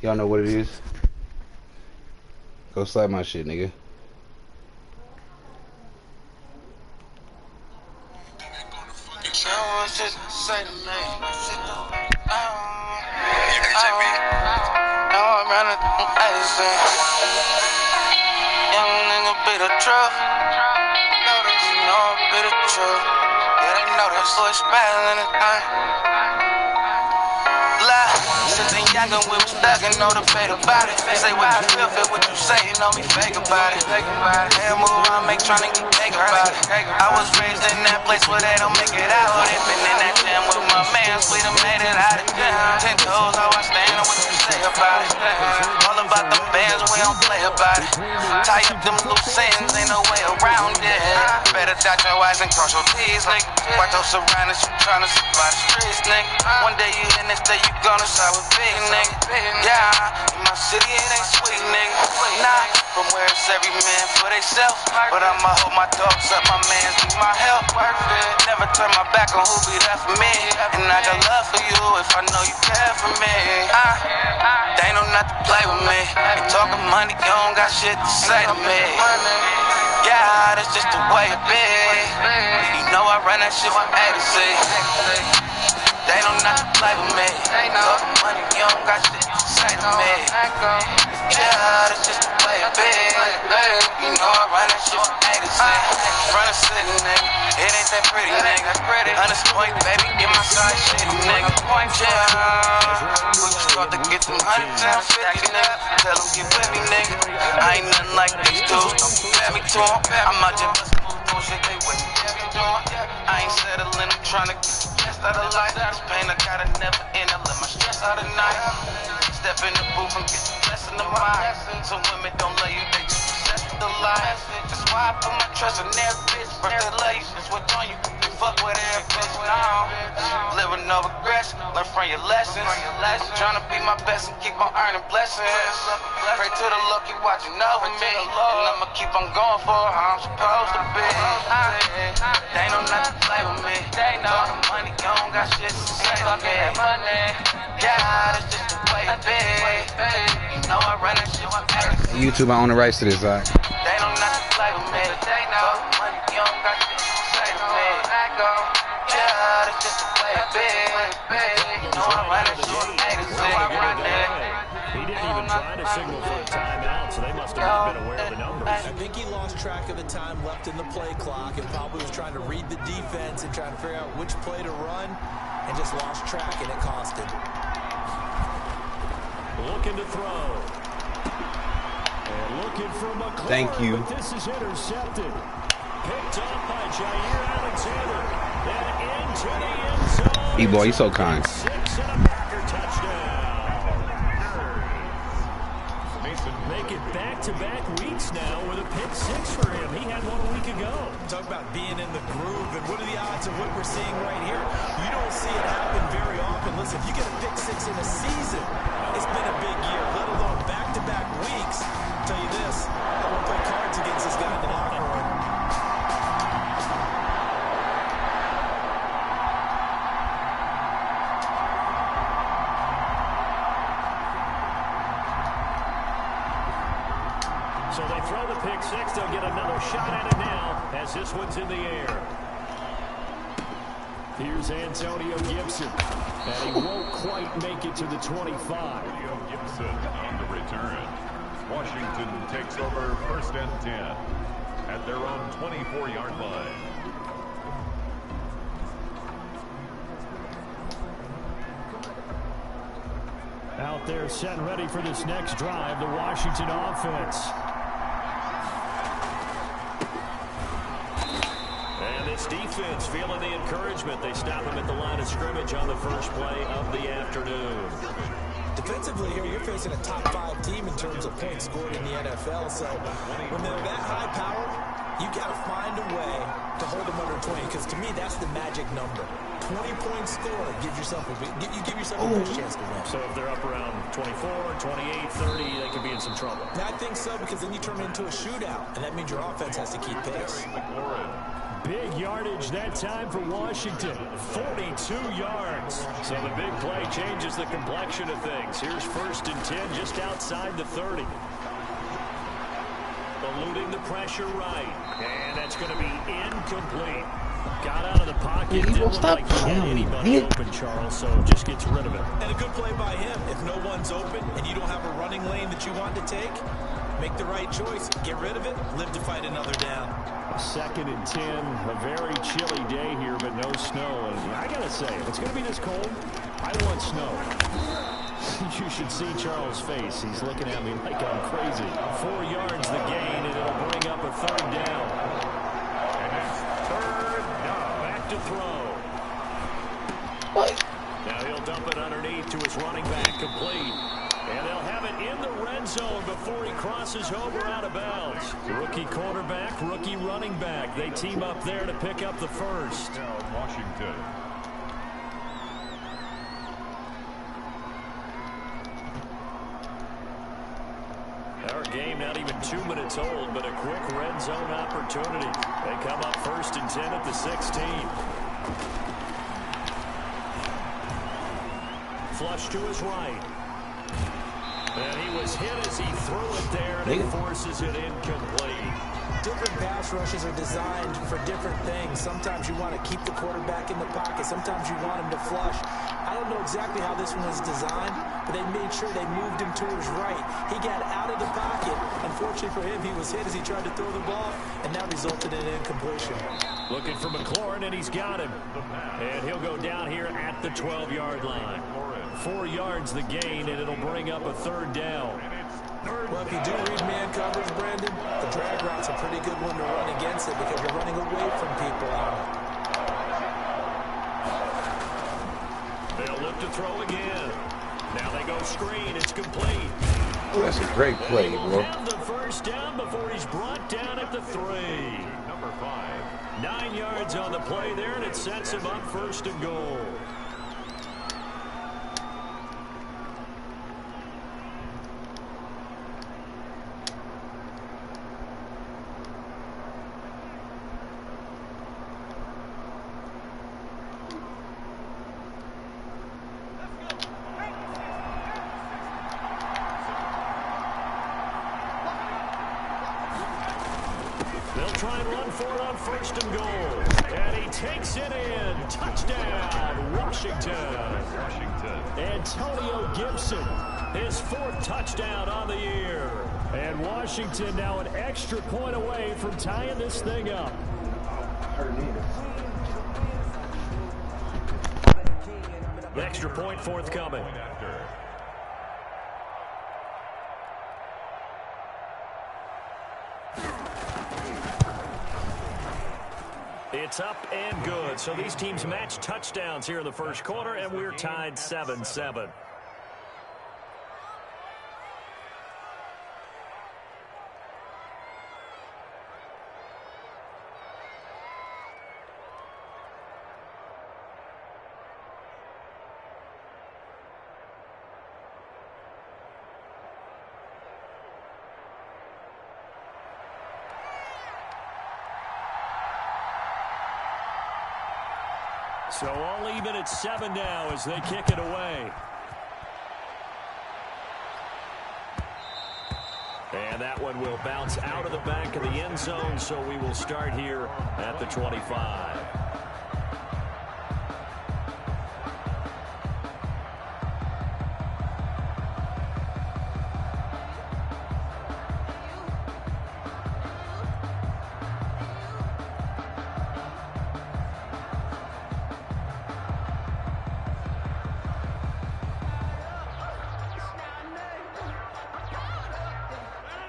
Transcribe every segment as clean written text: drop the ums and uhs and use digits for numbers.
Y'all know what it is? Go slap my shit, nigga. Young nigga be the truth. You know I be the truth. Yeah, they know that boy spazzing the thing. Lie, since they young and we was stuck and know the fate about it. They say what you feel what you say, you know me fake about it. Hey, move on, make tryna get fake about it. I was raised in that place where they don't make it out. They been in that jam with my mans, we done made it out of jam. 10 toes, how I stand and what you say about it. All about them bands, we don't play about it. Tie up them loose ends, ain't no way around it. Better dot your eyes and cross your T's, nigga. Watch those surroundings, you tryna survive the streets, nigga. One day you here, next day you gonna side with big, nigga. Yeah, in my city it ain't sweet, nigga. Nah, from where it's every man for theyself. But I'ma hold my dogs up, my mans need my help. Never turn my back on who be there for me. And I got love for you if I know you care for me. They know not to play with me. Ain't talking money, you don't got shit to say to me. Yeah, that's just the way it be. You know I run that shit from A to Z. They know not to play with me. Talking money, you don't got shit to say to me. Yeah, that's just the way it be. You know I run that shit from A to Z. Run a city, nigga. It ain't that pretty, nigga. Honest point, baby, get my side shitty, nigga. Yeah, we just start to get them 100 and 50, nigga. Tell them get with me, nigga. I ain't nothing like these dudes. Don't compare me to them. I'm out just bustin' moves, doing shit they with me. I ain't settling, I'm tryna get the best out of life. This pain I gotta never end, I let my stress out at night. Step in the booth and get the blessing of mine. Some women don't love you, they just possess the life. That's why I put my trust in every bitch. Birthday love you, it's what on you. Fuck with every bitch now. Live with no regrets, learn from your lessons. Tryna be my best and keep on earning blessings. Pray to the Lord, keep watching over me. And I'ma keep on going for how I'm supposed to be. They know not to play with me. Talking money, you don't got shit to say to me. Yeah, that's just the way it be. You know I run that shit with everything. YouTube, I own the rights to this, alright? They know not to play with me. Talking money, you don't got shit to say to me. Yeah, that's just the way it be. You know I run that shit with everything. He didn't even try to signal for a timeout, so they must have been aware of the numbers. I think he lost track of the time left in the play clock and probably was trying to read the defense and trying to figure out which play to run and just lost track, and it cost him. Looking to throw. And looking for McClure. Thank you. But this is intercepted. Picked up by Jair Alexander. Then into the end zone. E-boy, you so kind. 6 and a Packer touchdown. Make it back-to-back weeks now with a pick 6 for him. He had one a week ago. Talk about being in the groove, and what are the odds of what we're seeing right here? You don't see it happen very often. Listen, if you get a pick 6 in a season, it's been a big year, let alone back-to-back weeks. I'll tell you this, I won't play cards against this guy in the locker room. So they throw the pick 6. They'll get another shot at it now as this one's in the air. Here's Antonio Gibson. And he won't quite make it to the 25. Antonio Gibson on the return. Washington takes over 1st and 10 at their own 24-yard line. Out there set and ready for this next drive, the Washington offense. And this defense feeling the encouragement. They stop him at the line of scrimmage on the first play of the afternoon. Defensively here, you're facing a top 5 team in terms of points scored in the NFL. So when they're that high powered, you got to find a way to hold them under 20. Because to me, that's the magic number. 20-point score gives yourself a good chance to win. So if they're up around 24, 28, 30, they could be in some trouble. I think so, because then you turn it into a shootout, and that means your offense has to keep pace. Big yardage that time for Washington, 42 yards. So the big play changes the complexion of things. Here's 1st and 10 just outside the 30. Eluding the pressure right. And that's going to be incomplete. Got out of the pocket. He Didn't won't look stop like he had anybody open, Charles, so just gets rid of it. And a good play by him. If no one's open and you don't have a running lane that you want to take, make the right choice. Get rid of it. Live to fight another down. 2nd and 10. A very chilly day here, but no snow. And I got to say, if it's going to be this cold, I want snow. You should see Charles' face. He's looking at me like I'm crazy. 4 yards the gain, and it'll bring up a 3rd down. And it's 3rd down. Back to throw. What? Now he'll dump it underneath to his running back, complete. And they'll have it in the red zone before he crosses over out of bounds. Rookie quarterback, rookie running back. They team up there to pick up the 1st. Down Washington. Our game not even 2 minutes old, but a quick red zone opportunity. They come up 1st and 10 at the 16. Flush to his right. And he was hit as he threw it there, and he forces it incomplete. Different pass rushes are designed for different things. Sometimes you want to keep the quarterback in the pocket. Sometimes you want him to flush. I don't know exactly how this one was designed, but they made sure they moved him to his right. He got out of the pocket. Unfortunately for him, he was hit as he tried to throw the ball, and that resulted in incompletion. Looking for McLaurin, and he's got him. And he'll go down here at the 12-yard line. 4 yards the gain, and it'll bring up a 3rd down. Well, if you do read man coverage, Brandon, the drag route's a pretty good one to run against it because you're running away from people on it. They'll look to throw again. Now they go screen. It's complete. Oh, that's a great play, bro. Have the 1st down before he's brought down at the 3. Number 5. 9 yards on the play there, and it sets him up 1st and goal. Try and run for it on 1st and goal. And he takes it in. Touchdown, Washington. Antonio Gibson, his 4th touchdown on the year. And Washington now an extra point away from tying this thing up. Extra point forthcoming. It's up and good. So these teams match touchdowns here in the 1st quarter, and we're tied 7-7. So all even at 7 now as they kick it away. And that one will bounce out of the back of the end zone, so we will start here at the 25.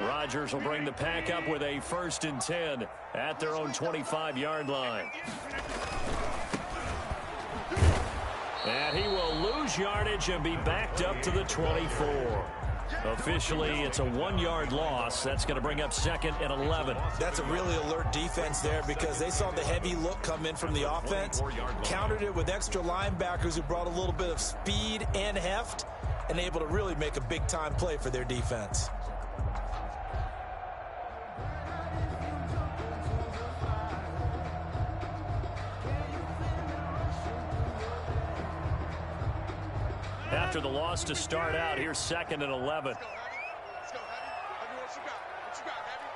Rodgers will bring the pack up with a 1st and 10 at their own 25-yard line. And he will lose yardage and be backed up to the 24. Officially, it's a 1-yard loss. That's going to bring up 2nd and 11. That's a really alert defense there because they saw the heavy look come in from the offense, countered it with extra linebackers who brought a little bit of speed and heft, and able to really make a big-time play for their defense. after the loss to start out. Here's 2nd and 11. Let's go, Heavy. What you got? What you got, Heavy?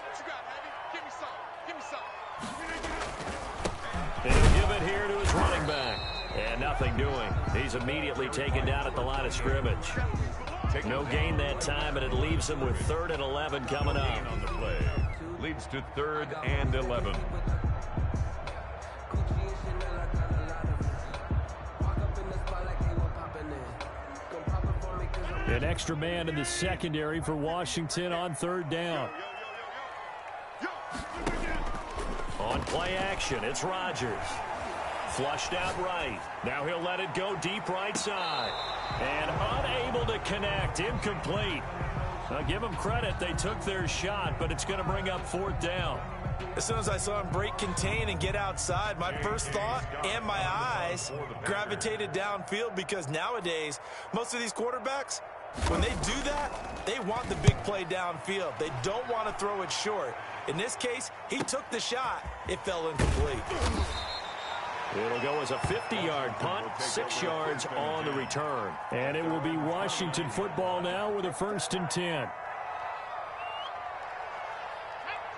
What you got, Heavy? Give me some. Give me some. He'll give it here to his running back. And nothing doing. He's immediately taken down at the line of scrimmage. No gain that time, and it leaves him with 3rd and 11 coming up. On the play. Leads to 3rd and 11. An extra man in the secondary for Washington on 3rd down. On play action, it's Rodgers. Flushed out right. Now he'll let it go deep right side. And unable to connect. Incomplete. Now give them credit. They took their shot, but it's going to bring up 4th down. As soon as I saw him break contain and get outside, my first thought and my eyes gravitated downfield, because nowadays, most of these quarterbacks, when they do that, they want the big play downfield. They don't want to throw it short. In this case, he took the shot. It fell incomplete. It'll go as a 50-yard punt, 6 yards on the return. And it will be Washington football now with a 1st and 10.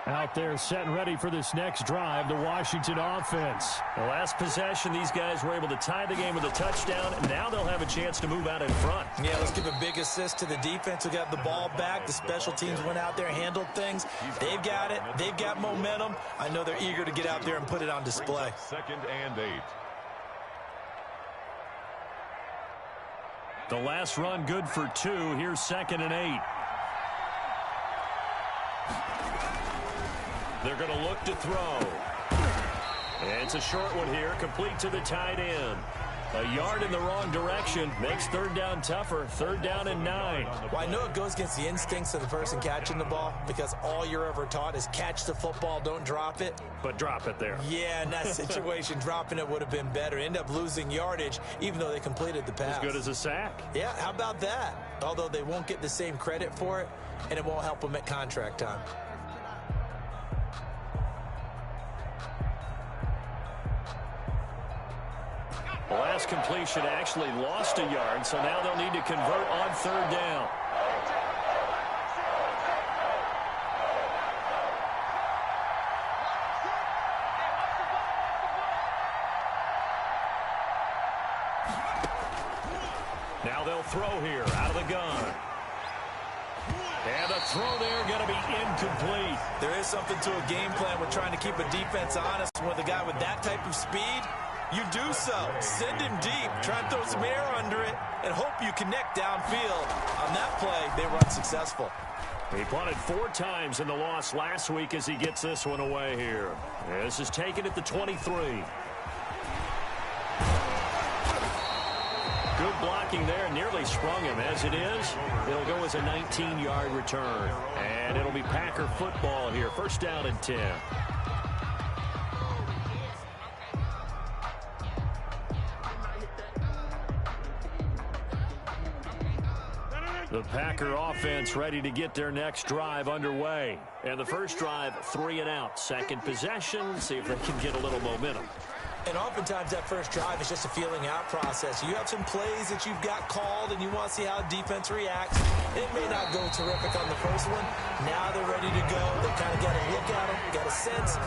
Out there set and ready for this next drive, the Washington offense. The last possession, these guys were able to tie the game with a touchdown. Now they'll have a chance to move out in front. Yeah, let's give a big assist to the defense who got the ball back. The special teams went out there, handled things. They've got it. They've got momentum. I know they're eager to get out there and put it on display. 2nd and 8. The last run good for 2. Here's 2nd and 8. They're going to look to throw. And it's a short one here, complete to the tight end. A yard in the wrong direction makes 3rd down tougher. 3rd down and 9. Well, I know it goes against the instincts of the person catching the ball, because all you're ever taught is catch the football, don't drop it. But drop it there. Yeah, in that situation, dropping it would have been better. End up losing yardage, even though they completed the pass. As good as a sack. Yeah, how about that? Although they won't get the same credit for it, and it won't help them at contract time. The last completion actually lost a yard, so now they'll need to convert on 3rd down. Now they'll throw here out of the gun. And the throw there going to be incomplete. There is something to a game plan with trying to keep a defense honest. With a guy with that type of speed, you do so. Send him deep. Try and throw some air under it and hope you connect downfield. On that play, they were unsuccessful. He punted 4 times in the loss last week as he gets this one away here. This is taken at the 23. Good blocking there. Nearly sprung him. As it is, it'll go as a 19-yard return. And it'll be Packer football here. 1st down and 10. The Packer offense ready to get their next drive underway. And the first drive, 3 and out. Second possession, see if they can get a little momentum. And oftentimes that first drive is just a feeling out process. You have some plays that you've got called and you want to see how defense reacts. It may not go terrific on the first one. Now they're ready to go. They kind of got to look at them, got a sense.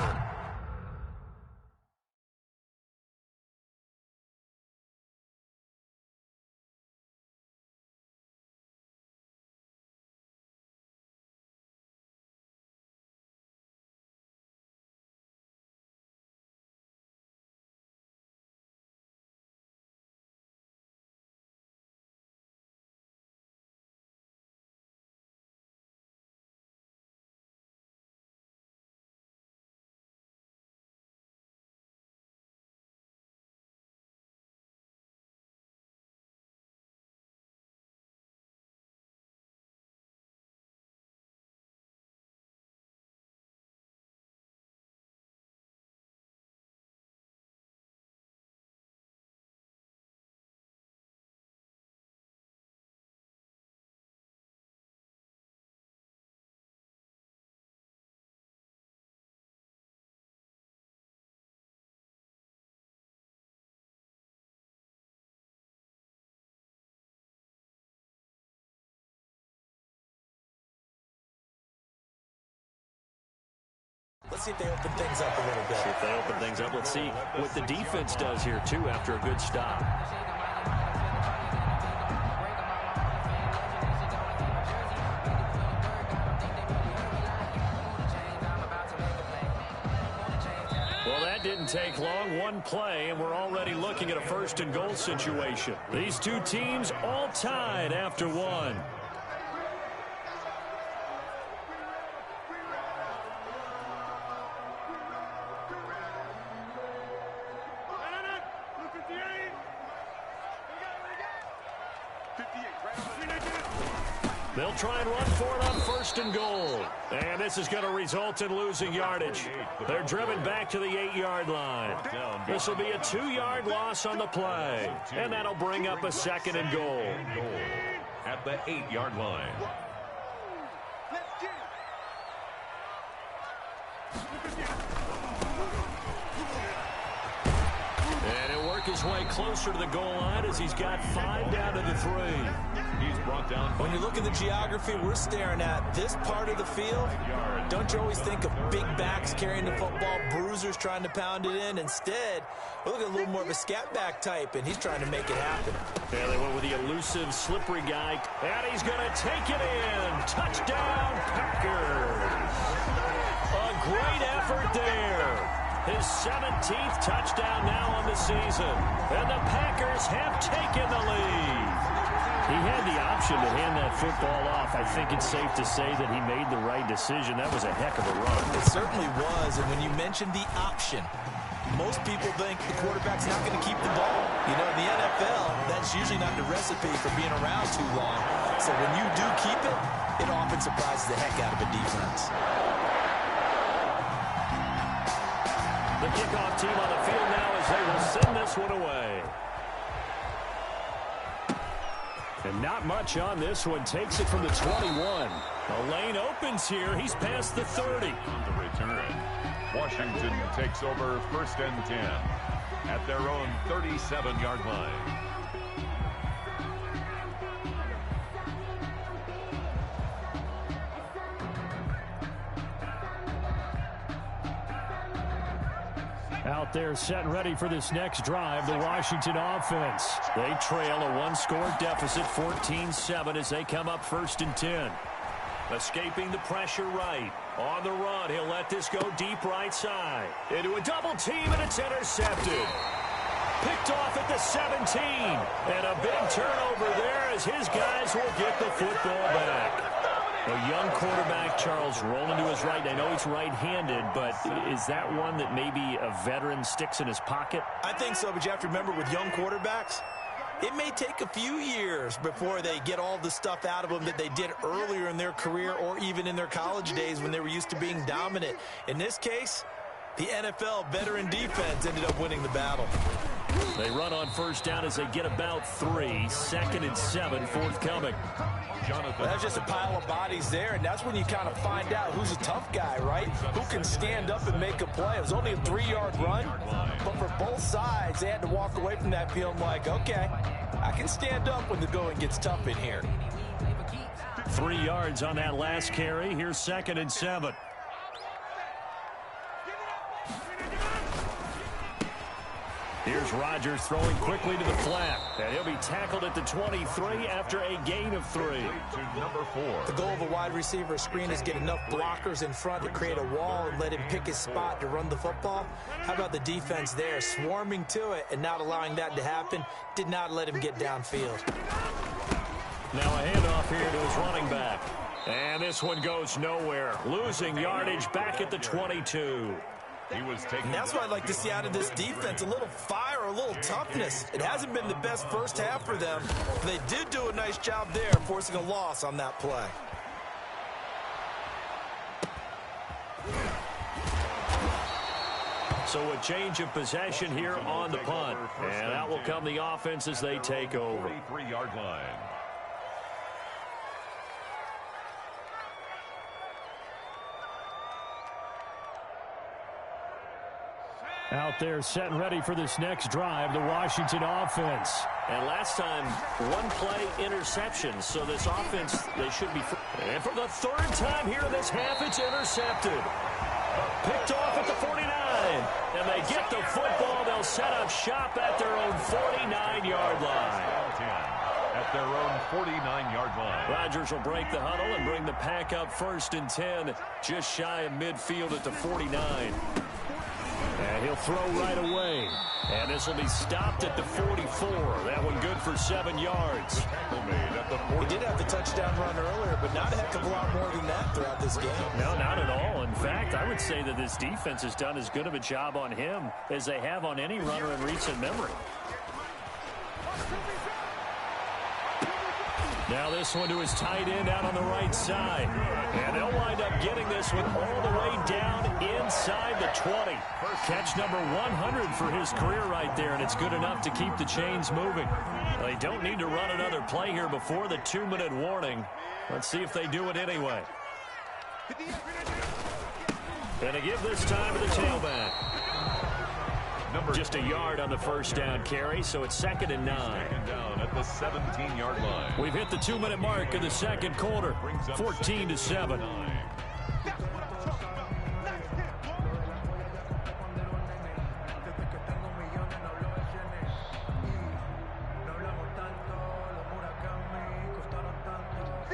Let's see if they open things up a little bit. See if they open things up. Let's see what the defense does here, too, after a good stop. Well, that didn't take long. One play, and we're already looking at a first-and-goal situation. These two teams all tied after one. They'll try and run for it on first and goal. And this is going to result in losing yardage. They're driven back to the 8-yard line. This will be a 2-yard loss on the play. And that'll bring up a second and goal. At the 8-yard line. And he'll work his way closer to the goal line as he's got 5 down to the 3. He's brought down. When you look at the geography we're staring at, this part of the field, don't you always think of big backs carrying the football, bruisers trying to pound it in? Instead, look at a little more of a scat back type, and he's trying to make it happen. Yeah, they went with the elusive, slippery guy, and he's going to take it in. Touchdown, Packers. A great effort there. His 17th touchdown now on the season. And the Packers have taken the lead. He had the option to hand that football off. I think it's safe to say that he made the right decision. That was a heck of a run. It certainly was, and when you mentioned the option, most people think the quarterback's not going to keep the ball. You know, in the NFL, that's usually not the recipe for being around too long. So when you do keep it, it often surprises the heck out of a defense. The kickoff team on the field now as they will send this one away. And not much on this one. Takes it from the 21. The lane opens here. He's past the 30. On the return, Washington takes over first and 10 at their own 37-yard line. Out there set and ready for this next drive, the Washington offense. They trail a one-score deficit, 14-7, as they come up first and 10. Escaping the pressure right. On the run, he'll let this go deep right side. Into a double team, and it's intercepted. Picked off at the 17. And a big turnover there as his guys will get the football back. A young quarterback, Charles, rolling to his right. I know he's right-handed, but is that one that maybe a veteran sticks in his pocket? I think so, but you have to remember with young quarterbacks, it may take a few years before they get all the stuff out of them that they did earlier in their career or even in their college days when they were used to being dominant. In this case, the NFL veteran defense ended up winning the battle. They run on first down as they get about 3. Second and 7 forthcoming. Well, that's just a pile of bodies there, and that's when you kind of find out who's a tough guy, right? Who can stand up and make a play. It was only a 3-yard run, but for both sides, they had to walk away from that feeling like, okay, I can stand up when the going gets tough in here. 3 yards on that last carry. Here's second and 7. Here's Rodgers throwing quickly to the flat. And he'll be tackled at the 23 after a gain of 3. To number 4. The goal of a wide receiver screen is get enough blockers in front to create a wall and let him pick his spot to run the football. How about the defense there, swarming to it and not allowing that to happen? Did not let him get downfield. Now a handoff here to his running back. And this one goes nowhere. Losing yardage back at the 22. And that's what I'd like to see out of this defense, a little fire, a little toughness. It hasn't been the best first half for them. They did do a nice job there, forcing a loss on that play. So a change of possession here on the punt. And out will come the offense as they take over. 43-yard line. Out there set and ready for this next drive, the Washington offense. And last time, one play interception. So this offense, they should be... And for the third time here in this half, it's intercepted. Picked off at the 49. And they get the football. They'll set up shop at their own 49-yard line. At their own 49-yard line. Rodgers will break the huddle and bring the pack up 1st and 10, just shy of midfield at the 49. And he'll throw right away. And this will be stopped at the 44. That one good for 7 yards. He did have the touchdown run earlier, but not a heck of a lot more than that throughout this game. No, not at all. In fact, I would say that this defense has done as good of a job on him as they have on any runner in recent memory. Now this one to his tight end out on the right side. And they'll wind up getting this one all the way down inside the 20. Catch number 100 for his career right there, and it's good enough to keep the chains moving. They don't need to run another play here before the 2-minute warning. Let's see if they do it anyway. And to give this time to the tailback. Just a yard on the first down carry, so it's 2nd and 9. Second down at the 17-yard line. We've hit the 2-minute mark in the second quarter, 14-7.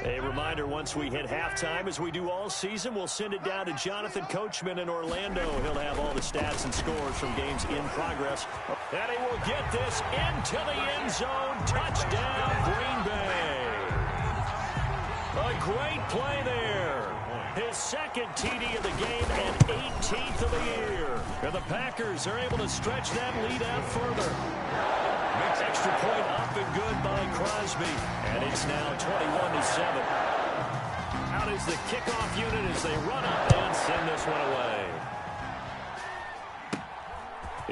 A reminder, once we hit halftime, as we do all season, we'll send it down to Jonathan Coachman in Orlando. He'll have all the stats and scores from games in progress. And he will get this into the end zone. Touchdown, Green Bay. A great play there. His 2nd TD of the game and 18th of the year. And the Packers are able to stretch that lead out further. Extra point up and good by Crosby. And it's now 21-7. Out is the kickoff unit as they run up and send this one away.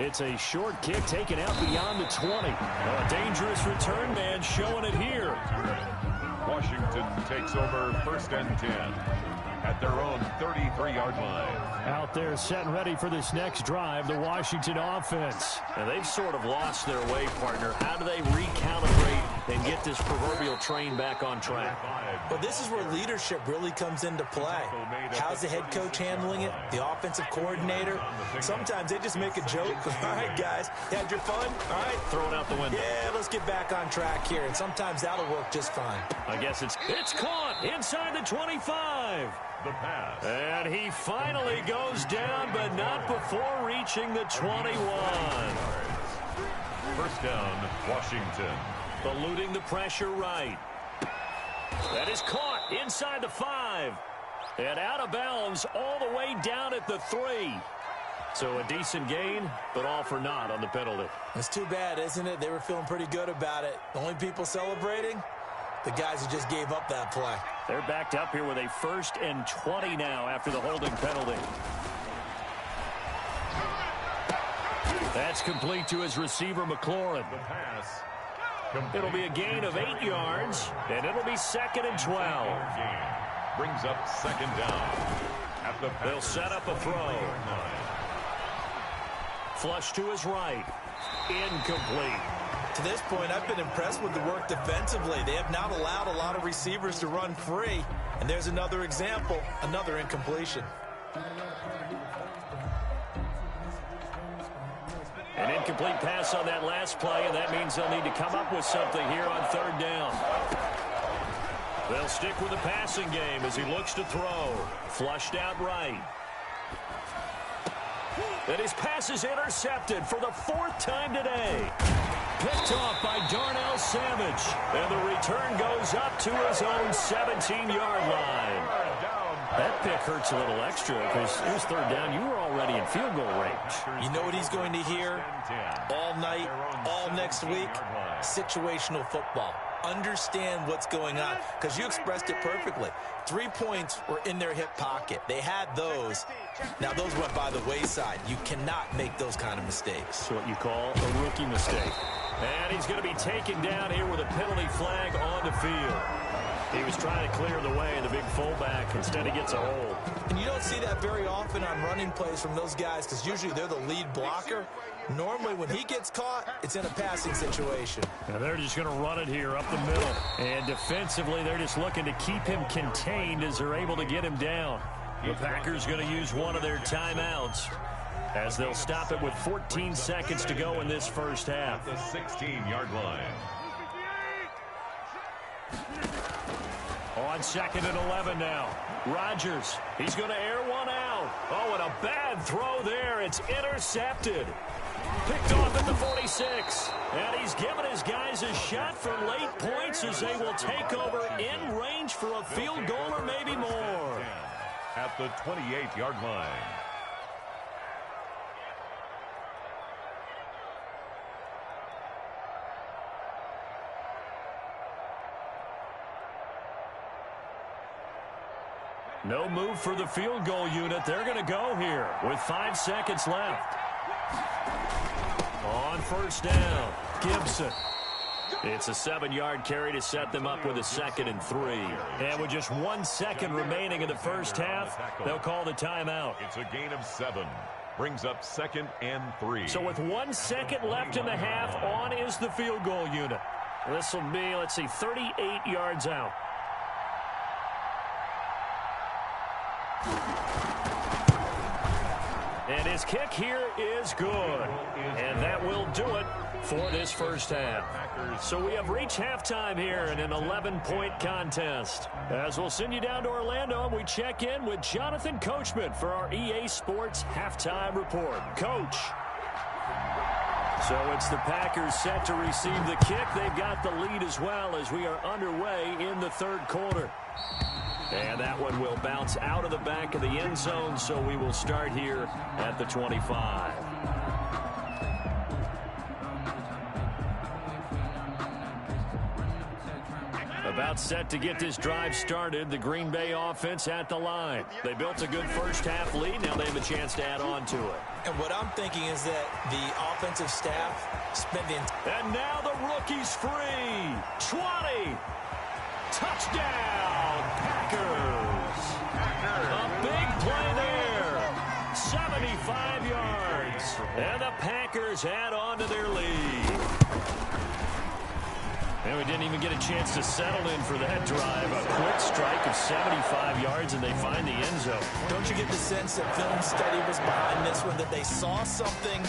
It's a short kick taken out beyond the 20. A dangerous return man showing it here. Washington takes over 1st and 10 at their own 33-yard line. Out there set and ready for this next drive, the Washington offense. And they've sort of lost their way, partner. How do they recalibrate and get this proverbial train back on track? Well, this is where leadership really comes into play. How's the head coach handling it? The offensive coordinator? Sometimes they just make a joke. All right, guys, had your fun? All right. Throw it out the window. Yeah, let's get back on track here. And sometimes that'll work just fine. I guess it's caught inside the 25. The pass. And he finally goes down, but not before reaching the 21. 1st down, Washington. Eluding the pressure right. That is caught inside the 5. And out of bounds all the way down at the 3. So a decent gain, but all for naught on the penalty. It's too bad, isn't it? They were feeling pretty good about it. The only people celebrating? The guys who just gave up that play. They're backed up here with a 1st and 20 now after the holding penalty. That's complete to his receiver, McLaurin. The pass. It'll be a gain of 8 yards, and it'll be 2nd and 12. Brings up 2nd down. At the They'll set up a throw. Flush to his right. Incomplete. To this point, I've been impressed with the work defensively. They have not allowed a lot of receivers to run free. And there's another example, another incompletion. An incomplete pass on that last play, and that means they'll need to come up with something here on 3rd down. They'll stick with the passing game as he looks to throw. Flushed out right. And his pass is intercepted for the 4th time today. Picked off by Darnell Savage. And the return goes up to his own 17-yard line. That pick hurts a little extra because it was 3rd down. You were already in field goal range. You know what he's going to hear all night, all next week? Situational football. Understand what's going on, because you expressed it perfectly. 3 points were in their hip pocket. They had those. Now, those went by the wayside. You cannot make those kind of mistakes. That's what you call a rookie mistake. And he's going to be taken down here with a penalty flag on the field. He was trying to clear the way, the big fullback. Instead, he gets a hold. And you don't see that very often on running plays from those guys, because usually they're the lead blocker. Normally, when he gets caught, it's in a passing situation. Now they're just going to run it here up the middle. And defensively, they're just looking to keep him contained as they're able to get him down. The Packers going to use one of their timeouts as they'll stop it with 14 seconds to go in this first half. The 16-yard line. On 2nd and 11 now. Rodgers, he's going to air one out. Oh, and a bad throw there. It's intercepted. Picked off at the 46. And he's given his guys a shot for late points as they will take over in range for a field goal or maybe more. At the 28-yard line. No move for the field goal unit. They're going to go here with 5 seconds left. On first down, Gibson. It's a 7-yard carry to set them up with a 2nd and 3. And with just 1 second remaining in the first half, they'll call the timeout. It's a gain of 7. Brings up 2nd and 3. So with 1 second left in the half, on is the field goal unit. This will be, let's see, 38 yards out. And his kick here is good. And that will do it for this first half. So we have reached halftime here in an 11-point contest. As we'll send you down to Orlando, and we check in with Jonathan Coachman for our EA Sports Halftime Report. Coach. So it's the Packers set to receive the kick. They've got the lead as well as we are underway in the third quarter. And that one will bounce out of the back of the end zone, so we will start here at the 25. About set to get this drive started, the Green Bay offense at the line. They built a good first half lead. Now they have a chance to add on to it. And what I'm thinking is that the offensive staff spending... And now the rookie's free. 20. Touchdown, Packers. A big play there. 75 yards. And the Packers add on to their lead. And we didn't even get a chance to settle in for that drive. A quick strike of 75 yards, and they find the end zone. Don't you get the sense that film study was behind this one, that they saw something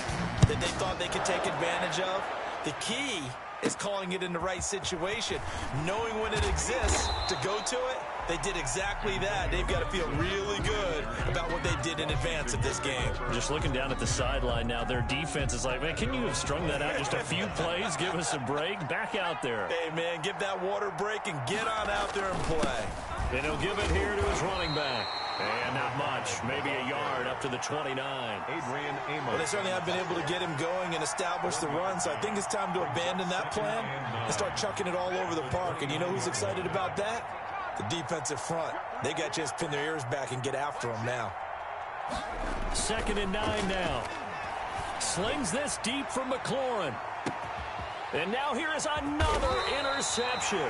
that they thought they could take advantage of? The key is calling it in the right situation, knowing when it exists to go to it. They did exactly that. They've got to feel really good about what they did in advance of this game. Just looking down at the sideline now, their defense is like, man, can you have strung that out just a few plays? Give us a break. Back out there. Hey, man, give that water break and get on out there and play. And he'll give it here to his running back. And not much, maybe a yard up to the 29. Adrian Amos. Well, they certainly have been able to get him going and establish the run, so I think it's time to abandon that plan and start chucking it all over the park. And you know who's excited about that? The defensive front. They got a chance to pin their ears back and get after him now. 2nd and 9 now. Slings this deep from McLaurin. And now here is another interception.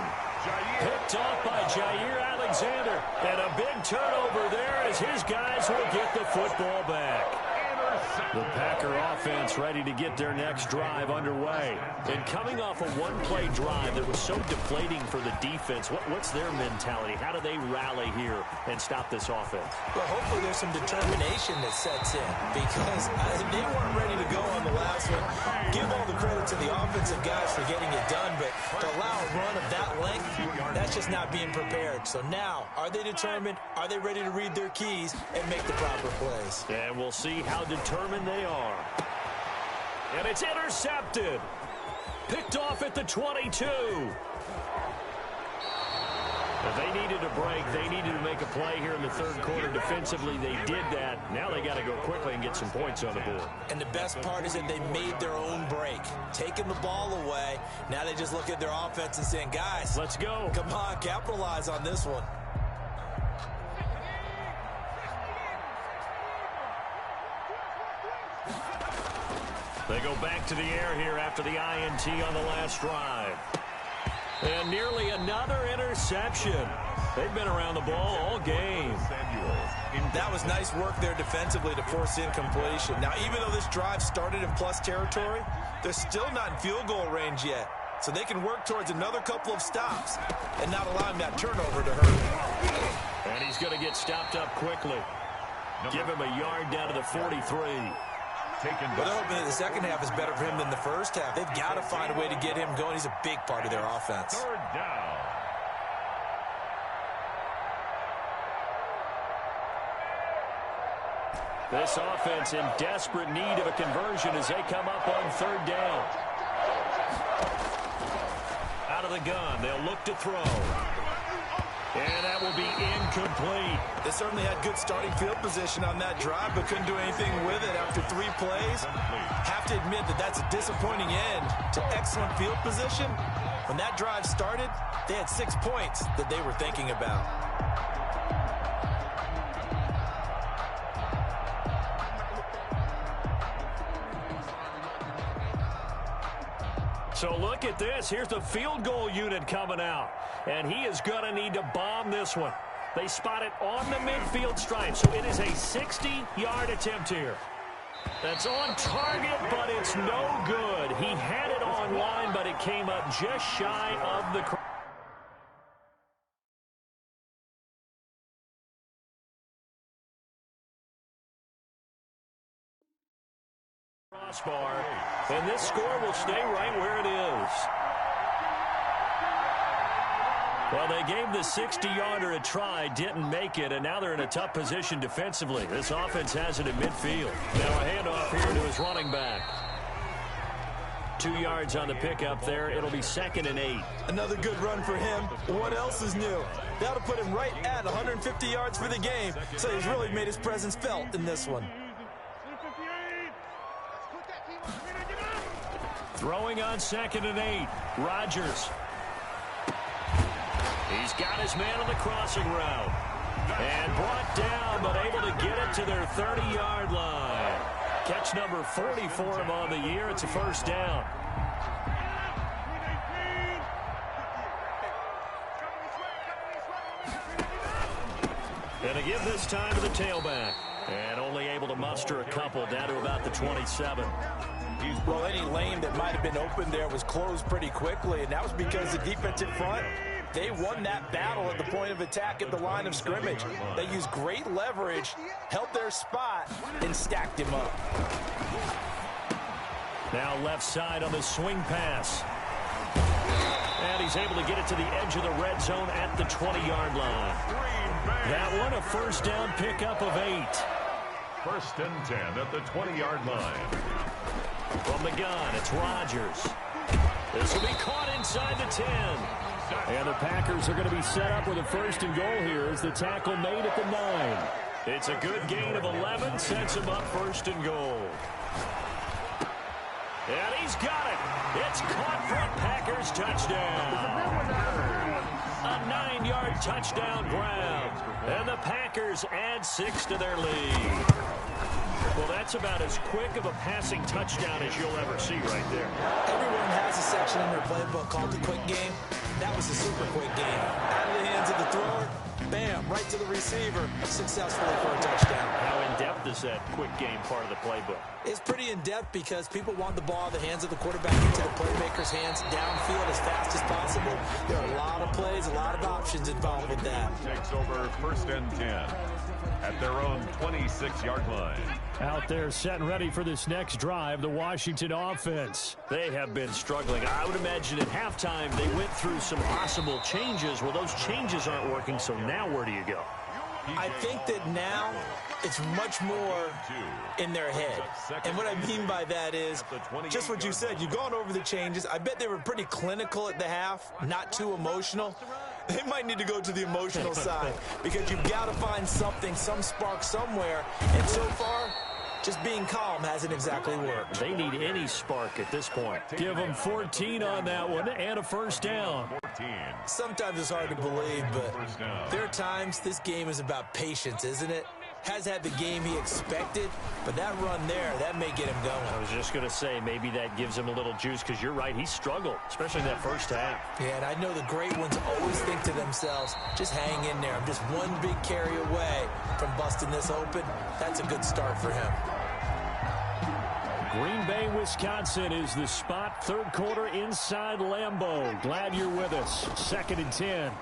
Picked off by Jair Alexander. And a big turnover there as his guys will get the football back. The Packer offense ready to get their next drive underway. And coming off a one-play drive that was so deflating for the defense, what's their mentality? How do they rally here and stop this offense? Well, hopefully there's some determination that sets in, because they weren't ready to go on the last one. Give all the credit to the offensive guys for getting it done, but to allow a run of that length, that's just not being prepared. So now, are they determined? Are they ready to read their keys and make the proper plays? And we'll see how determined they are. And it's intercepted. Picked off at the 22. If they needed a break, they needed to make a play here in the third quarter. Defensively, they did that. Now they got to go quickly and get some points on the board. And the best part is that they made their own break, taking the ball away. Now they just look at their offense and saying, guys, let's go. Come on, capitalize on this one. They go back to the air here after the INT on the last drive. And nearly another interception. They've been around the ball all game. That was nice work there defensively to force incompletion. Now, even though this drive started in plus territory, they're still not in field goal range yet. So they can work towards another couple of stops and not allowing that turnover to hurt. And he's going to get stopped up quickly. Give him a yard down to the 43. Well, they're hoping that the second half is better for him than the first half. They've got to find a way to get him going. He's a big part of their offense. Third down. This offense in desperate need of a conversion as they come up on third down. Out of the gun, they'll look to throw. And that will be incomplete. They certainly had good starting field position on that drive, but couldn't do anything with it after 3 plays. Have to admit that that's a disappointing end to excellent field position. When that drive started, they had 6 points that they were thinking about. So look at this. Here's the field goal unit coming out. And he is going to need to bomb this one. They spot it on the midfield stripe. So it is a 60-yard attempt here. That's on target, but it's no good. He had it on line, but it came up just shy of the crossbar, and this score will stay right where it is. Well, they gave the 60-yarder a try, didn't make it, and now they're in a tough position defensively. This offense has it in midfield. Now a handoff here to his running back. 2 yards on the pickup there. It'll be 2nd and 8. Another good run for him. What else is new? That'll put him right at 150 yards for the game, so he's really made his presence felt in this one. Throwing on 2nd and 8. Rodgers. He's got his man on the crossing route. And brought down, but able to get it to their 30-yard line. Catch number 40 for him on the year. It's a first down. And again this time to the tailback. And only able to muster a couple down to about the 27. Well, any lane that might have been open there was closed pretty quickly, and that was because the defensive front, they won that battle at the point of attack at the line of scrimmage. They used great leverage, held their spot, and stacked him up. Now left side on the swing pass. And he's able to get it to the edge of the red zone at the 20-yard line. That one a first down pickup of 8. 1st and 10 at the 20-yard line. From the gun, it's Rodgers. This will be caught inside the 10. And the Packers are going to be set up with a 1st and goal here as the tackle made at the 9. It's a good gain of 11, sets him up 1st and goal. And he's got it. It's caught for a Packers touchdown. A 9-yard touchdown grab. And the Packers add 6 to their lead. Well, that's about as quick of a passing touchdown as you'll ever see right there. Everyone has a section in their playbook called the quick game. That was a super quick game. Out of the hands of the thrower, bam, right to the receiver, successfully for a touchdown. How in-depth is that quick game part of the playbook? It's pretty in-depth because people want the ball in the hands of the quarterback into the playmaker's hands downfield as fast as possible. There are a lot of plays, a lot of options involved with that. Takes over 1st and 10 at their own 26-yard line. Out there set and ready for this next drive, the Washington offense. They have been struggling. I would imagine at halftime they went through some possible changes. Well, those changes aren't working, so now where do you go? I think that now it's much more in their head. And what I mean by that is just what you said. You've gone over the changes. I bet they were pretty clinical at the half, not too emotional. They might need to go to the emotional side because you've got to find something, some spark somewhere. And so far, just being calm hasn't exactly worked. They need any spark at this point. Give them 14 on that one and a first down. Sometimes it's hard to believe, but there are times this game is about patience, isn't it? Has had the game he expected, but that run there, that may get him going. I was just going to say, maybe that gives him a little juice because you're right, he struggled, especially in that first half. Yeah, and I know the great ones always think to themselves, just hang in there. I'm just one big carry away from busting this open. That's a good start for him. Green Bay, Wisconsin is the spot. 3rd quarter inside Lambeau. Glad you're with us. 2nd and 10.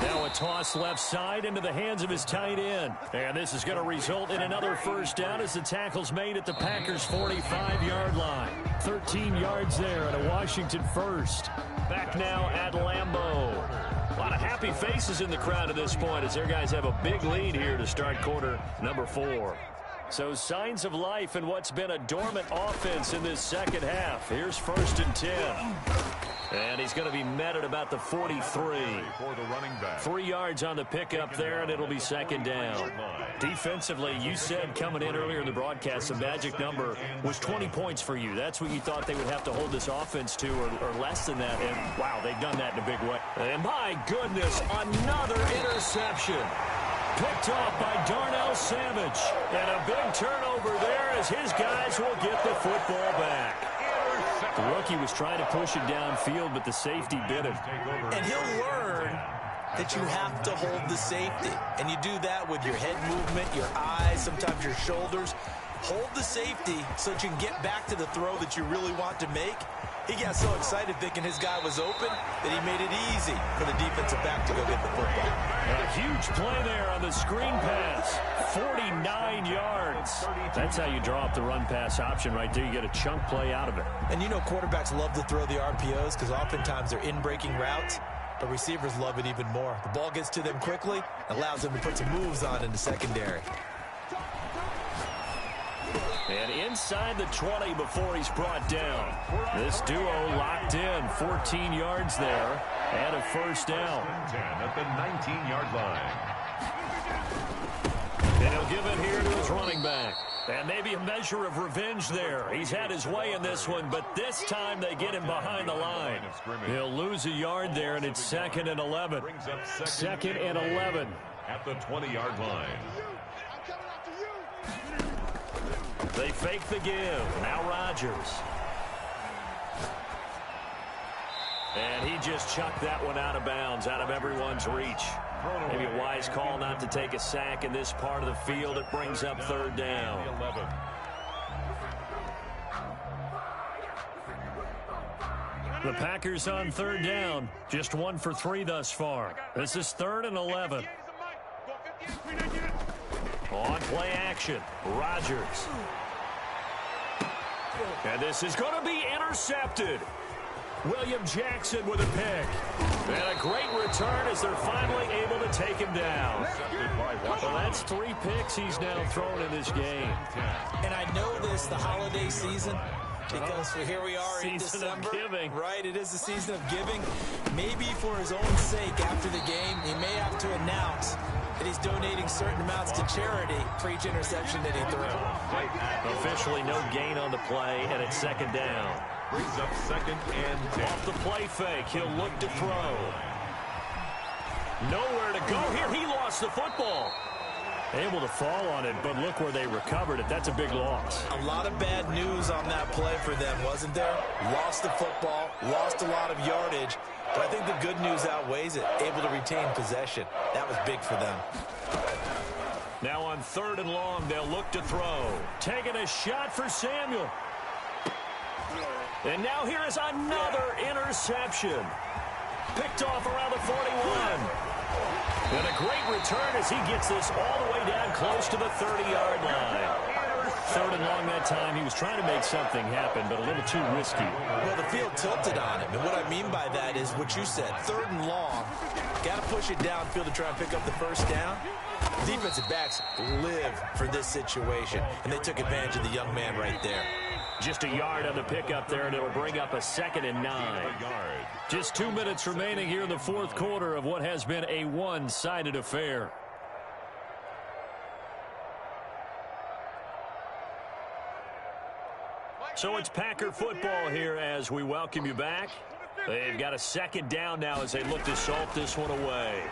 Now a toss left side into the hands of his tight end. And this is going to result in another first down as the tackle's made at the Packers' 45-yard line. 13 yards there and a Washington first. Back now at Lambeau. A lot of happy faces in the crowd at this point as their guys have a big lead here to start quarter number 4. So signs of life in what's been a dormant offense in this second half. Here's 1st and 10. And he's going to be met at about the 43. For the running back. 3 yards on the pickup there, and it'll be 2nd down. Defensively, you said coming in earlier in the broadcast, the magic number was 20 points for you. That's what you thought they would have to hold this offense to, or less than that. And, wow, they've done that in a big way. And, my goodness, another interception. Picked off by Darnell Savage. And a big turnover there as his guys will get the football back. The rookie was trying to push it downfield, but the safety bit him. And he'll learn that you have to hold the safety. And you do that with your head movement, your eyes, sometimes your shoulders. Hold the safety so that you can get back to the throw that you really want to make. He got so excited thinking his guy was open that he made it easy for the defensive back to go get the football. A huge play there on the screen pass. 49 yards. That's how you draw up the run pass option right there. You get a chunk play out of it. And you know quarterbacks love to throw the RPOs because oftentimes they're in-breaking routes, but receivers love it even more. The ball gets to them quickly, allows them to put some moves on in the secondary. And inside the 20 before he's brought down. This duo locked in. 14 yards there and a first down. 10 at the 19-yard line. And he'll give it here to his running back. And maybe a measure of revenge there. He's had his way in this one, but this time they get him behind the line. He'll lose a yard there, and it's 2nd and 11. 2nd and 11. At the 20-yard line. They fake the give. Now Rodgers. And he just chucked that one out of bounds, out of everyone's reach. Maybe a wise call not to take a sack in this part of the field. It brings up 3rd down. The Packers on 3rd down. Just 1 for 3 thus far. This is 3rd and 11. On play action, Rodgers. And this is going to be intercepted. William Jackson with a pick. And a great return as they're finally able to take him down. Well, that's 3 picks he's now thrown in this game. And I know this, the holiday season, because here we are in December. Season of giving. Right, it is the season of giving. Maybe for his own sake after the game, he may have to announce that he's donating certain amounts to charity for each interception that he threw. Officially no gain on the play, and it's 2nd down. Brings up 2nd and 10. Off the play fake, he'll look to throw. Nowhere to go here. He lost the football. Able to fall on it, but look where they recovered it. That's a big loss. A lot of bad news on that play for them, wasn't there? Lost the football, lost a lot of yardage, but I think the good news outweighs it. Able to retain possession. That was big for them. Now on 3rd and long, they'll look to throw. Taking a shot for Samuel. And now here is another interception. Picked off around the 41. And a great return as he gets this all the way down close to the 30-yard line. 3rd and long that time. He was trying to make something happen, but a little too risky. Well, the field tilted on him. And what I mean by that is what you said. 3rd and long. Got to push it downfield to try and pick up the first down. Defensive backs live for this situation. And they took advantage of the young man right there. Just a yard on the pickup there, and it'll bring up a 2nd and 9. Just 2 minutes remaining here in the 4th quarter of what has been a one-sided affair. So it's Packer football here as we welcome you back. They've got a 2nd down now as they look to salt this one away.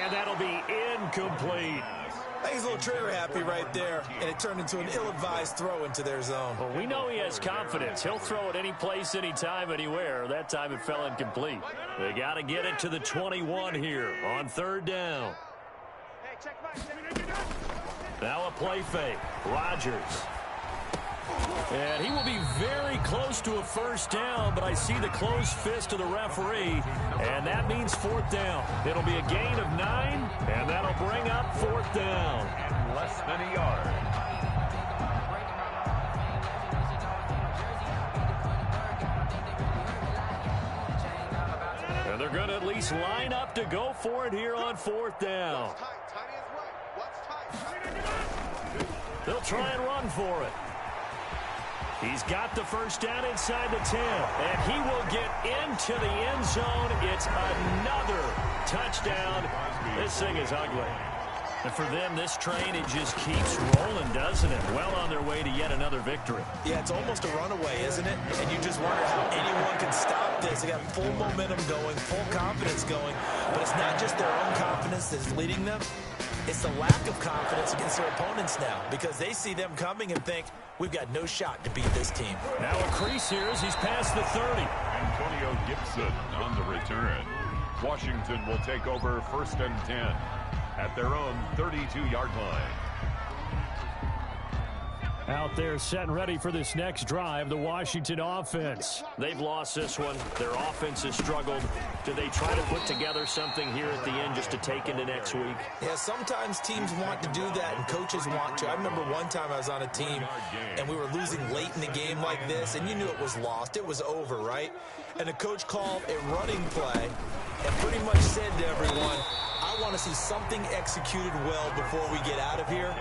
And that'll be incomplete. I think he's a little trigger happy right there, and it turned into an ill-advised throw into their zone. Well, we know he has confidence. He'll throw it any place, anytime, anywhere. That time it fell incomplete. They got to get it to the 21 here on 3rd down. Now a play fake. Rodgers. And he will be very close to a first down, but I see the closed fist of the referee, and that means fourth down. It'll be a gain of 9, and that'll bring up fourth down. And less than a yard. And they're going to at least line up to go for it here on fourth down. They'll try and run for it. He's got the first down inside the 10, and he will get into the end zone. It's another touchdown. This thing is ugly. And for them, this train, it just keeps rolling, doesn't it? Well on their way to yet another victory. Yeah, it's almost a runaway, isn't it? And you just wonder how anyone can stop this. They got full momentum going, full confidence going. But it's not just their own confidence that's leading them. It's the lack of confidence against their opponents now, because they see them coming and think, we've got no shot to beat this team. Now a crease here as he's past the 30. Antonio Gibson on the return. Washington will take over first and 10 at their own 32-yard line. Out there set and ready for this next drive, the Washington offense. They've lost this one. Their offense has struggled. Do they try to put together something here at the end just to take into next week? Yeah, sometimes teams want to do that and coaches want to. I remember one time I was on a team and we were losing late in the game like this, and you knew it was lost. It was over, right? And the coach called a running play and pretty much said to everyone, I want to see something executed well before we get out of here.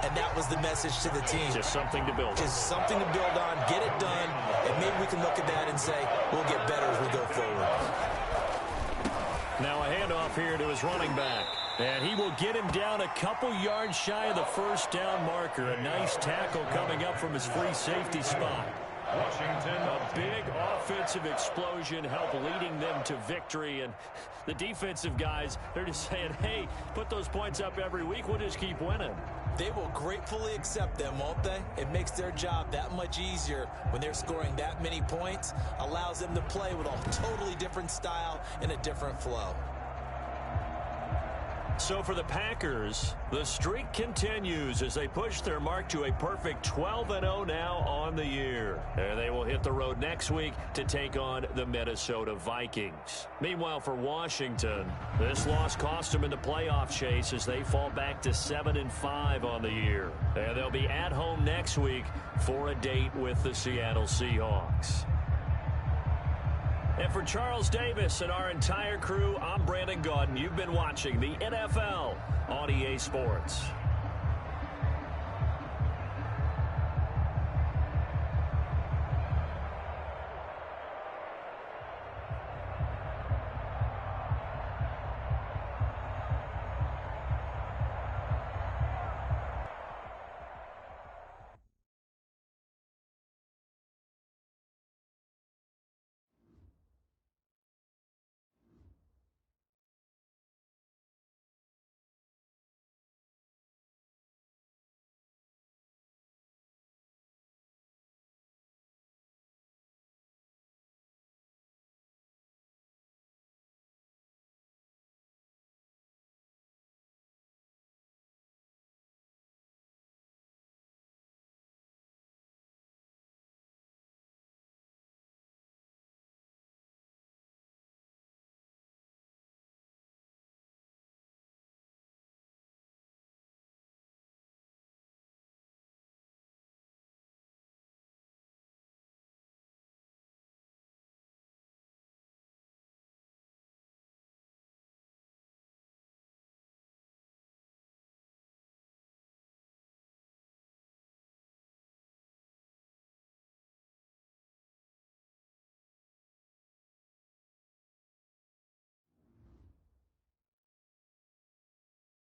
And that was the message to the team. Just something to build on. Just something to build on, get it done, and maybe we can look at that and say, we'll get better as we go forward. Now a handoff here to his running back. And he will get him down a couple yards shy of the first down marker. A nice tackle coming up from his free safety spot. Washington, a big offensive explosion, help leading them to victory. And the defensive guys, they're just saying, hey, put those points up every week. We'll just keep winning. They will gratefully accept them, won't they? It makes their job that much easier when they're scoring that many points. Allows them to play with a totally different style and a different flow. So for the Packers, the streak continues as they push their mark to a perfect 12-0 now on the year. And they will hit the road next week to take on the Minnesota Vikings. Meanwhile, for Washington, this loss cost them in the playoff chase as they fall back to 7-5 on the year. And they'll be at home next week for a date with the Seattle Seahawks. And for Charles Davis and our entire crew, I'm Brandon Gaudin. You've been watching the NFL on EA Sports.